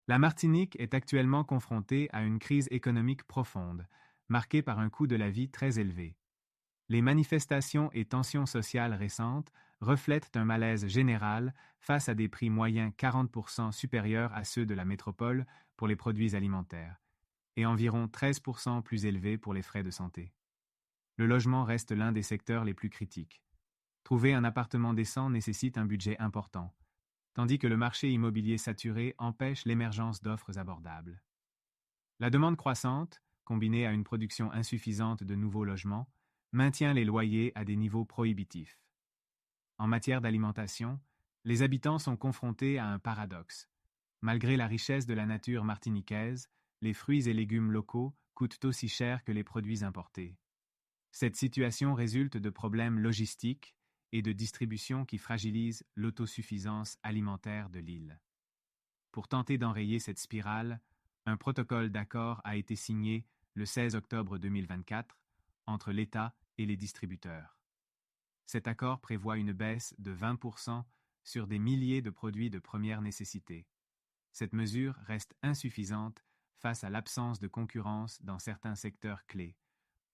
La Martinique est actuellement confrontée à une crise économique profonde, marquée par un coût de la vie très élevé. Les manifestations et tensions sociales récentes reflètent un malaise général face à des prix moyens 40% supérieurs à ceux de la métropole pour les produits alimentaires et environ 13% plus élevés pour les frais de santé. Le logement reste l'un des secteurs les plus critiques. Trouver un appartement décent nécessite un budget important, tandis que le marché immobilier saturé empêche l'émergence d'offres abordables. La demande croissante, combinée à une production insuffisante de nouveaux logements, maintient les loyers à des niveaux prohibitifs. En matière d'alimentation, les habitants sont confrontés à un paradoxe. Malgré la richesse de la nature martiniquaise, les fruits et légumes locaux coûtent aussi cher que les produits importés. Cette situation résulte de problèmes logistiques et de distribution qui fragilisent l'autosuffisance alimentaire de l'île. Pour tenter d'enrayer cette spirale, un protocole d'accord a été signé le 16 octobre 2024 entre l'État et les distributeurs. Cet accord prévoit une baisse de 20% sur des milliers de produits de première nécessité. Cette mesure reste insuffisante face à l'absence de concurrence dans certains secteurs clés,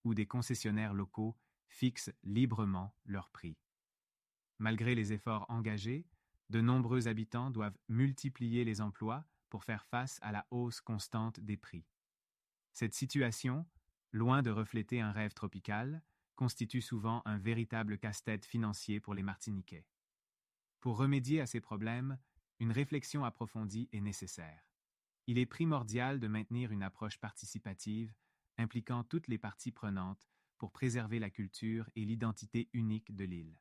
où des concessionnaires locaux fixent librement leurs prix. Malgré les efforts engagés, de nombreux habitants doivent multiplier les emplois pour faire face à la hausse constante des prix. Cette situation, loin de refléter un rêve tropical, constitue souvent un véritable casse-tête financier pour les Martiniquais. Pour remédier à ces problèmes, une réflexion approfondie est nécessaire. Il est primordial de maintenir une approche participative impliquant toutes les parties prenantes pour préserver la culture et l'identité unique de l'île.